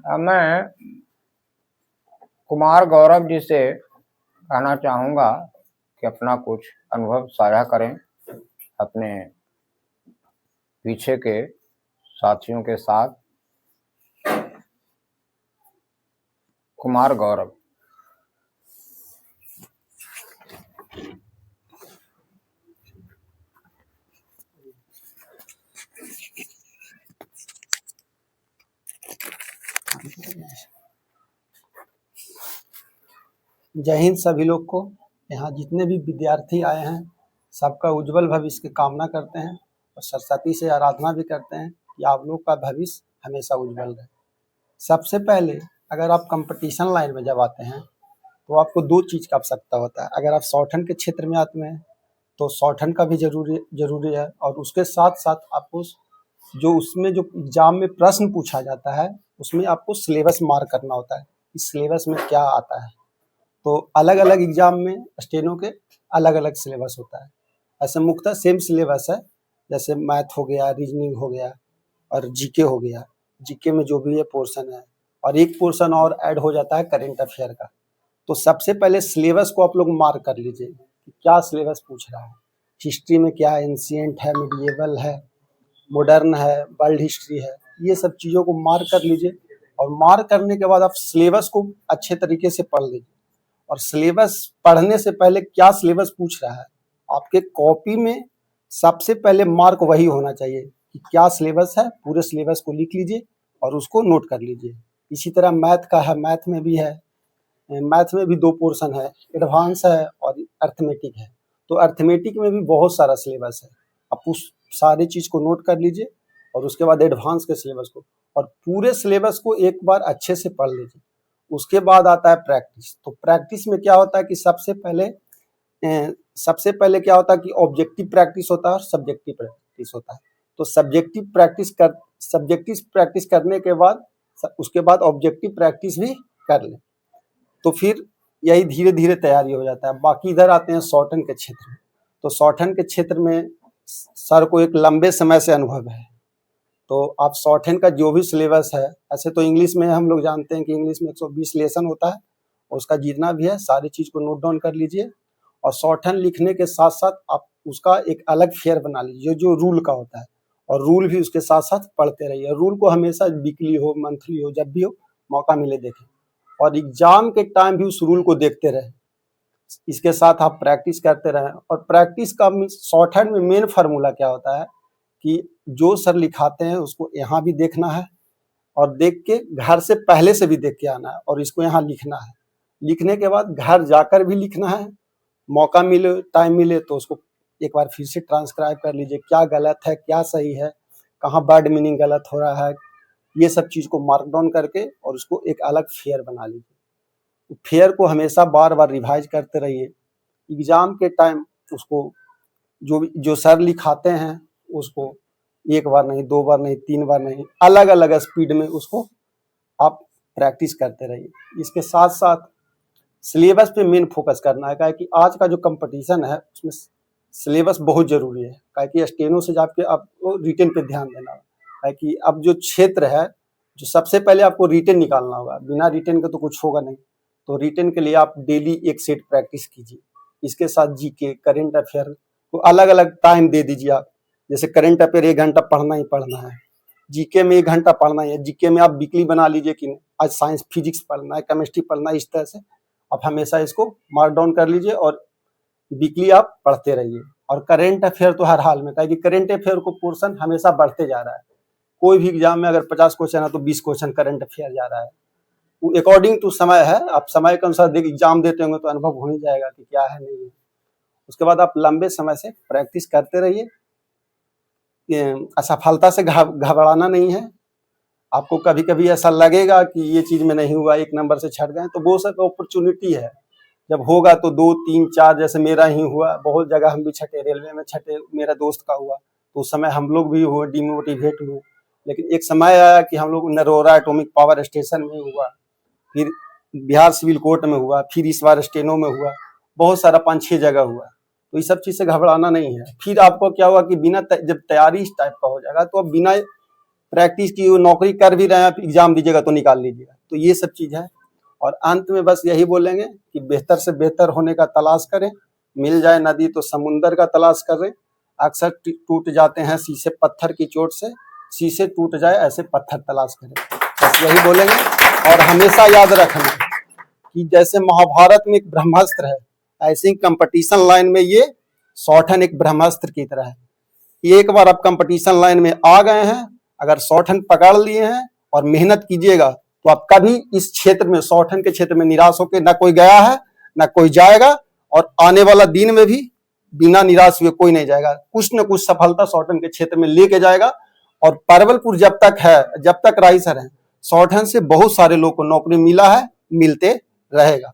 मैं कुमार गौरव जी से कहना चाहूँगा कि अपना कुछ अनुभव साझा करें अपने पीछे के साथियों के साथ। कुमार गौरव। जय हिंद सभी लोग को। यहाँ जितने भी विद्यार्थी आए हैं सबका उज्जवल भविष्य की कामना करते हैं और सरस्वती से आराधना भी करते हैं कि आप लोग का भविष्य हमेशा उज्जवल रहे। सबसे पहले अगर आप कंपटीशन लाइन में जब आते हैं तो आपको दो चीज़ का आवश्यकता होता है। अगर आप शॉर्टहैंड के क्षेत्र में आते हैं तो शॉर्टहैंड का भी जरूरी है, और उसके साथ साथ आपको जो उसमें जो एग्जाम में प्रश्न पूछा जाता है उसमें आपको सिलेबस मार्क करना होता है कि सिलेबस में क्या आता है। तो अलग अलग एग्जाम में स्टेनो के अलग अलग सिलेबस होता है। ऐसे मुख्यतः सेम सिलेबस है, जैसे मैथ हो गया, रीजनिंग हो गया और जीके हो गया। जीके में जो भी ये पोर्शन है और एक पोर्शन और ऐड हो जाता है करेंट अफेयर का। तो सबसे पहले सिलेबस को आप लोग मार्क कर लीजिए कि क्या सिलेबस पूछ रहा है। हिस्ट्री में क्या है, एंशिएंट है, मिडिएवल है, मॉडर्न है, वर्ल्ड हिस्ट्री है, ये सब चीज़ों को मार्क कर लीजिए। और मार्क करने के बाद आप सिलेबस को अच्छे तरीके से पढ़ लीजिए। और सिलेबस पढ़ने से पहले क्या सिलेबस पूछ रहा है, आपके कॉपी में सबसे पहले मार्क वही होना चाहिए कि क्या सिलेबस है। पूरे सिलेबस को लिख लीजिए और उसको नोट कर लीजिए। इसी तरह मैथ का है, मैथ में भी है, मैथ में भी दो पोर्शन है, एडवांस है और अर्थमेटिक है। तो अर्थमेटिक में भी बहुत सारा सिलेबस है। आप उस सारी चीज़ को नोट कर लीजिए और उसके बाद एडवांस के सिलेबस को, और पूरे सिलेबस को एक बार अच्छे से पढ़ लीजिए। उसके बाद आता है प्रैक्टिस। तो प्रैक्टिस में क्या होता है कि सबसे पहले क्या होता है कि ऑब्जेक्टिव प्रैक्टिस होता है और सब्जेक्टिव प्रैक्टिस होता है। तो सब्जेक्टिव प्रैक्टिस करने के बाद उसके बाद ऑब्जेक्टिव प्रैक्टिस भी कर लें, तो फिर यही धीरे धीरे तैयारी हो जाता है। बाकी इधर आते हैं शॉर्टहैंड के क्षेत्र में। तो शॉर्टहैंड के क्षेत्र में सर को एक लंबे समय से अनुभव है। तो आप शॉर्टहैंड का जो भी सिलेबस है, ऐसे तो इंग्लिश में हम लोग जानते हैं कि इंग्लिश में 120 लेसन होता है, उसका जितना भी है सारी चीज़ को नोट डाउन कर लीजिए। और शॉर्टहैंड लिखने के साथ साथ आप उसका एक अलग फेयर बना लीजिए जो रूल का होता है, और रूल भी उसके साथ साथ पढ़ते रहिए। रूल को हमेशा वीकली हो, मंथली हो, जब भी हो मौका मिले देखें, और एग्जाम के टाइम भी उस रूल को देखते रहें। इसके साथ आप प्रैक्टिस करते रहें। और प्रैक्टिस का शॉर्टहैंड में मेन फार्मूला क्या होता है कि जो सर लिखाते हैं उसको यहाँ भी देखना है, और देख के घर से पहले से भी देख के आना है, और इसको यहाँ लिखना है। लिखने के बाद घर जाकर भी लिखना है। मौका मिले, टाइम मिले तो उसको एक बार फिर से ट्रांसक्राइब कर लीजिए, क्या गलत है, क्या सही है, कहाँ वर्ड मीनिंग गलत हो रहा है, ये सब चीज़ को मार्क डाउन करके और उसको एक अलग फेयर बना लीजिए। फेयर को हमेशा बार बार रिवाइज करते रहिए। एग्जाम के टाइम उसको जो सर लिखाते हैं उसको एक बार नहीं, दो बार नहीं, तीन बार नहीं, अलग अलग स्पीड में उसको आप प्रैक्टिस करते रहिए। इसके साथ साथ सिलेबस पे मेन फोकस करना है, क्या कि आज का जो कंपटीशन है उसमें सिलेबस बहुत जरूरी है। क्या कि स्टेनो से जाके आपको रिटेन पे ध्यान देना है। क्या कि अब जो क्षेत्र है, जो सबसे पहले आपको रिटेन निकालना होगा, बिना रिटेन के तो कुछ होगा नहीं। तो रिटेन के लिए आप डेली एक सेट प्रैक्टिस कीजिए। इसके साथ जीके, करेंट अफेयर को अलग अलग टाइम दे दीजिए आप। जैसे करेंट अफेयर 1 घंटा पढ़ना ही पढ़ना है, जीके में 1 घंटा पढ़ना है। जीके में आप वीकली बना लीजिए कि आज साइंस फिजिक्स पढ़ना है, केमिस्ट्री पढ़ना है। इस तरह से आप हमेशा इसको मार्क डाउन कर लीजिए और वीकली आप पढ़ते रहिए। और करेंट अफेयर तो हर हाल में, कि करेंट अफेयर को पोर्शन हमेशा बढ़ते जा रहा है। कोई भी एग्जाम में अगर 50 क्वेश्चन है तो 20 क्वेश्चन करेंट अफेयर जा रहा है। अकॉर्डिंग टू समय है, आप समय के अनुसार एग्जाम देते होंगे तो अनुभव हो ही जाएगा कि क्या है नहीं है। उसके बाद आप लंबे समय से प्रैक्टिस करते रहिए। असफलता से घबराना नहीं है। आपको कभी कभी ऐसा लगेगा कि ये चीज में नहीं हुआ, 1 नंबर से छट गए, तो वो सब अपॉर्चुनिटी है। जब होगा तो 2, 3, 4, जैसे मेरा ही हुआ, बहुत जगह हम भी छटे, रेलवे में छटे, मेरा दोस्त का हुआ, तो उस समय हम लोग भी हुए, डिमोटिवेट हुए। लेकिन एक समय आया कि हम लोग नरोरा एटॉमिक पावर स्टेशन में हुआ, फिर बिहार सिविल कोर्ट में हुआ, फिर इस बार स्टेनो में हुआ, बहुत सारा 5-6 जगह हुआ। तो इस सब चीज से घबराना नहीं है। फिर आपको क्या हुआ कि बिना जब तैयारी इस टाइप का हो जाएगा तो अब बिना प्रैक्टिस की, नौकरी कर भी रहे हैं, एग्जाम दीजिएगा तो निकाल लीजिएगा। तो ये सब चीज है। और अंत में बस यही बोलेंगे कि बेहतर से बेहतर होने का तलाश करें। मिल जाए नदी तो समुंदर का तलाश करें। अक्सर टूट जाते हैं शीशे पत्थर की चोट से, शीशे टूट जाए ऐसे पत्थर तलाश करें। बस यही बोलेंगे। और हमेशा याद रखना कि जैसे महाभारत में एक ब्रह्मास्त्र है, ऐसे ही कंपटीशन लाइन में ये शॉर्टहैंड एक ब्रह्मास्त्र की तरह है। एक बार आप कंपटीशन लाइन में आ गए हैं, अगर शॉर्टहैंड पकड़ लिए हैं और मेहनत कीजिएगा तो आप कभी इस क्षेत्र में, शॉर्टहैंड के क्षेत्र में निराश होकर ना कोई गया है ना कोई जाएगा, और आने वाला दिन में भी बिना निराश हुए कोई नहीं जाएगा। कुछ न कुछ सफलता शॉर्टहैंड के क्षेत्र में लेके जाएगा। और परवलपुर जब तक है, जब तक राइसर है, शॉर्टहैंड से बहुत सारे लोग को नौकरी मिला है, मिलते रहेगा।